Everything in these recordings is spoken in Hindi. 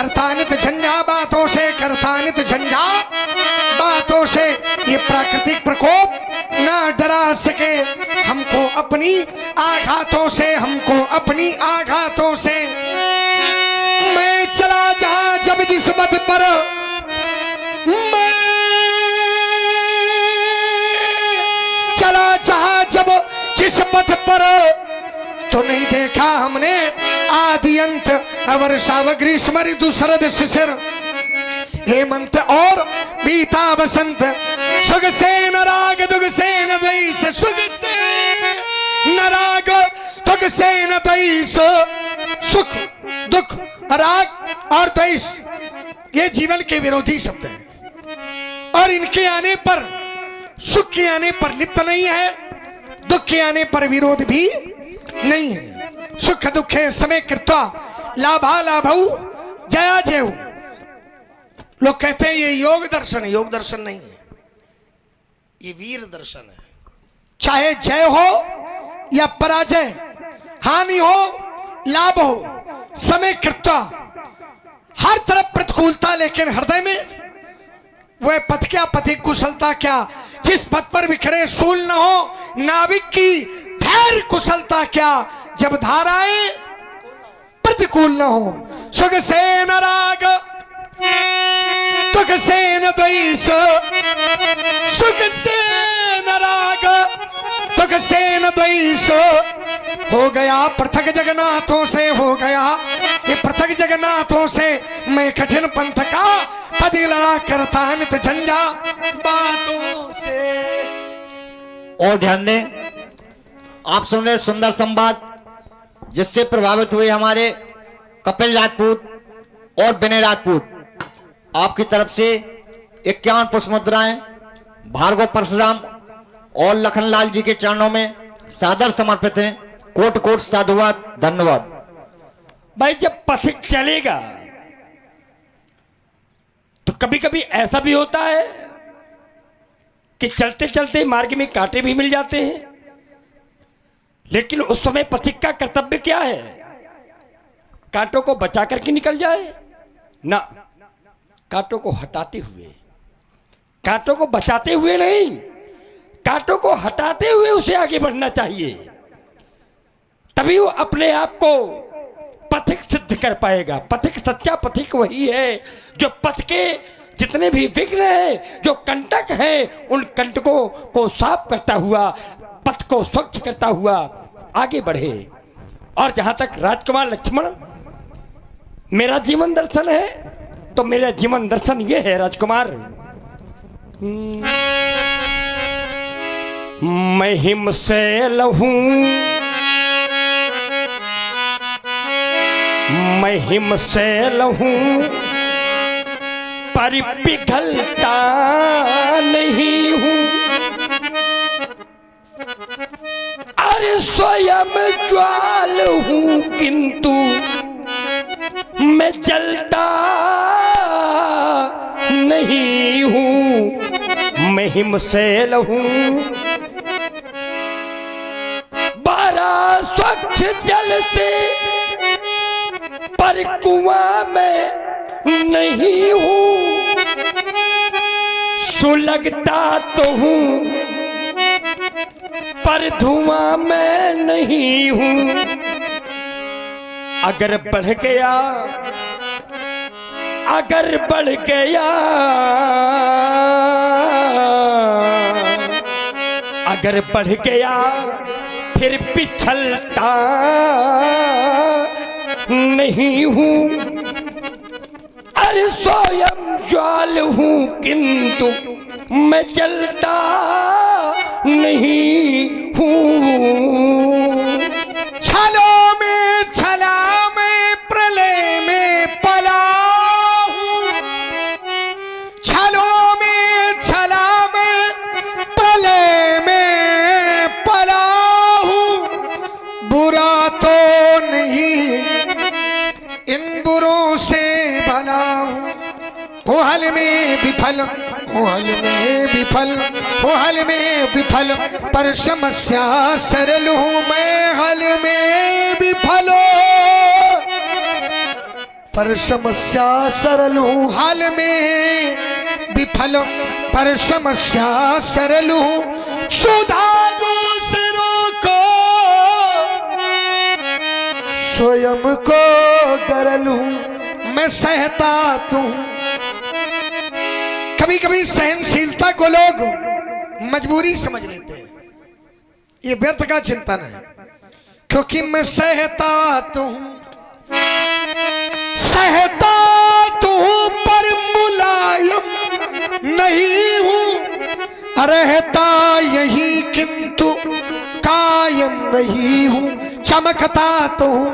करता नित झंझा बातों से, करता नित झंझा बातों से। ये प्राकृतिक प्रकोप ना डरा सके हमको अपनी आघातों से, हमको अपनी आघातों से। मैं चला जहां जब जिस पथ पर, मैं चला जहां जब जिस पथ पर, तो नहीं देखा हमने आदि अंत, वर्षा व ग्रीष्म ऋतु शरद शिशिर हेमंत और बीता बसंत। सुख से न राग दुख से न द्वेष, सुख से न राग दुख से न द्वेष। सुख दुख राग और द्वेष ये जीवन के विरोधी शब्द हैं, और इनके आने पर, सुख के आने पर लिप्त नहीं है, दुख के आने पर विरोध भी नहीं है। सुख दुखे समय कृत्वा लाभा लाभऊ जया जयऊ। लोग कहते हैं ये योग दर्शन है, योग दर्शन नहीं है, ये वीर दर्शन है। चाहे जय हो या पराजय, हानि हो लाभ हो, समय कृत्वा हर तरफ प्रतिकूलता, लेकिन हृदय में वह पथ क्या, पथिक कुशलता क्या। जिस पथ पर बिखरे सूल न हो नाविक की धैर्य कुशलता क्या, जब धाराएं प्रतिकूल न हो। सुख से न राग दुख से न द्वेष, सुख से न राग दुख से न द्वेष। हो गया पृथक जगन्नाथों से, हो गया ये पृथक जगन्नाथों से। मैं कठिन पंथ का पति लड़ा करता नित झंझा बातों से। और ध्यान दें, आप सुन रहे सुंदर संवाद जिससे प्रभावित हुए हमारे कपिल राजपूत और विनय राजपूत। आपकी तरफ से 51 पुष्प मुद्राएं भार्गव परशुराम और लखनलाल जी के चरणों में सादर समर्पित हैं। कोट कोट साधुवाद, धन्यवाद। भाई जब पथिक चलेगा तो कभी कभी ऐसा भी होता है कि चलते चलते मार्ग में कांटे भी मिल जाते हैं, लेकिन उस समय पथिक का कर्तव्य क्या है? कांटों को बचा करके निकल जाए ना, कांटों को हटाते हुए, कांटों को बचाते हुए नहीं, कांटों को हटाते हुए उसे आगे बढ़ना चाहिए। तभी वो अपने आप को पथिक सिद्ध कर पाएगा। पथिक, सच्चा पथिक वही है जो पथ के जितने भी विघ्न हैं, जो कंटक हैं, उन कंटकों को साफ करता हुआ, पथ को स्वच्छ करता हुआ आगे बढ़े। और जहां तक राजकुमार लक्ष्मण मेरा जीवन दर्शन है, तो मेरा जीवन दर्शन ये है राजकुमार, मैं हिम से लहूं, मैं हिम से लहूं पर पिघलता नहीं हूं। अरे स्वयं ज्वाल हूं किंतु मैं जलता नहीं हूं। मैं हिम से लहूं, बारा स्वच्छ जल से, पर कुआं में नहीं हूं। सुलगता तो हूं पर धुआं में नहीं हूं। अगर बढ़ गया, अगर बढ़ गया, अगर बढ़ गया फिर पिछलता नहीं हूं। अरे स्वयं ज्वाल हूं किंतु मैं जलता नहीं हूं। छलों में छला मैं प्रलय में पला हूं, छलों में छला मैं प्रलय में पला हूं। बुरा तो नहीं इन बुरों से भला हूं। हो हल में विफल, हो हल में विफल, हो हल में विफल, पर समस्या सरल हूं मैं हल में विफल। पर समस्या सरल हूँ, हाल में विफल पर समस्या सरल हूँ। सुधा दूसरों को स्वयं को गरल हूँ, मैं सहता तू। कभी कभी सहनशीलता को लोग मजबूरी समझ लेते हैं, ये व्यर्थ का चिंतन है। क्योंकि मैं सहता तू, सहता तू पर मुलायम नहीं हूं, रहता यही किंतु कायम नहीं हूं। चमकता तो हूं,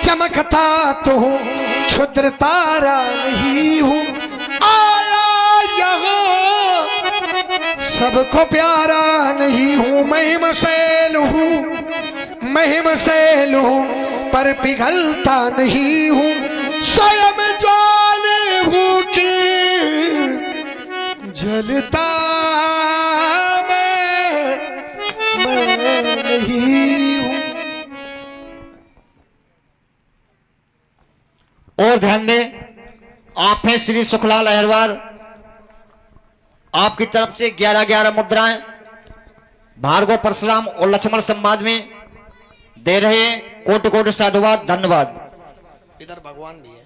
चमकता तो हूं, क्षुद्र तारा नहीं हूं। आया यहाँ सबको प्यारा नहीं हूं, महिम शैल हूं, महिम शैल हूं, पर पिघलता नहीं हूं। स्वयं ज्वाल हूं कि जलता मैं नहीं हूं। और ध्यान दें, आप हैं श्री सुखलाल अहिरवार, आपकी तरफ से 11-11 मुद्राएं भार्गव परशुराम और लक्ष्मण संवाद में दे रहे हैं। कोटि कोटि साधुवाद, धन्यवाद। इधर भगवान भी है।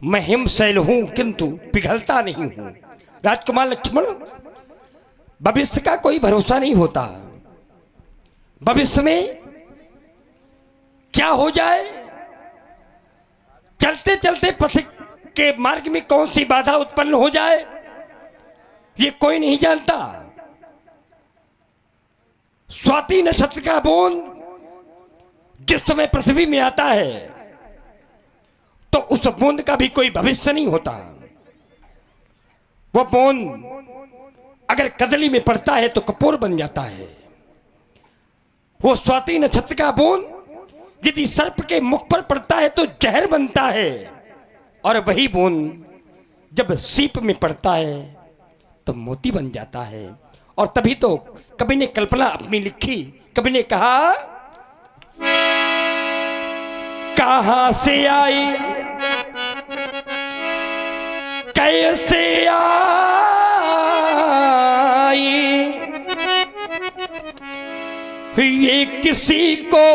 मैं हिमशैल हूं किंतु पिघलता नहीं हूं। राजकुमार लक्ष्मण, भविष्य का कोई भरोसा नहीं होता। भविष्य में क्या हो जाए, चलते चलते पथिक के मार्ग में कौन सी बाधा उत्पन्न हो जाए, ये कोई नहीं जानता। स्वाति नक्षत्र का बूंद जिस समय पृथ्वी में आता है तो उस बूंद का भी कोई भविष्य नहीं होता। वो बूंद अगर कदली में पड़ता है तो कपूर बन जाता है। वो स्वाति नक्षत्र का बूंद यदि सर्प के मुख पर पड़ता है तो जहर बनता है, और वही बूंद जब सीप में पड़ता है तो मोती बन जाता है। और तभी तो कभी ने कल्पना अपनी लिखी, कभी ने कहा कहां से आई कैसे आई, ये किसी को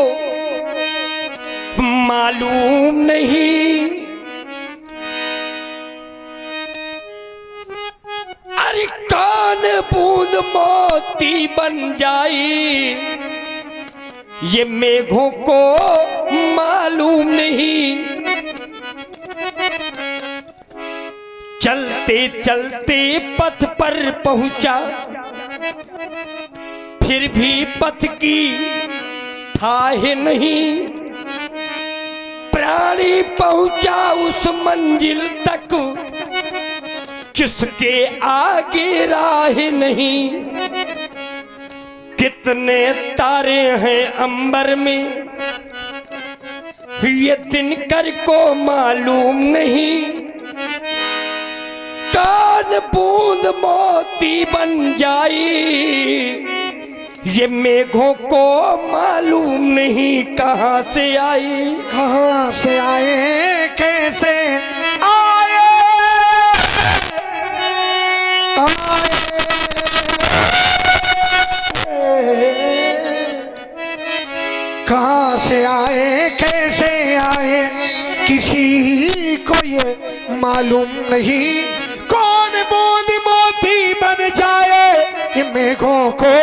मालूम नहीं। अरे कान बूंद मोती बन जाई, ये मेघों को मालूम नहीं। चलते चलते पथ पर पहुंचा, फिर भी पथ की थाह नहीं। प्राणी पहुंचा उस मंजिल तक जिसके आगे राह नहीं। कितने तारे हैं अंबर में ये दिनकर को मालूम नहीं। कान बूंद मोती बन जाई, ये मेघों को मालूम नहीं कहां से आई। कहां से आए कैसे आए, कहां से आए कैसे आए, किसी को ये मालूम नहीं। कौन बूंद मोती बन जाए, ये मेघों को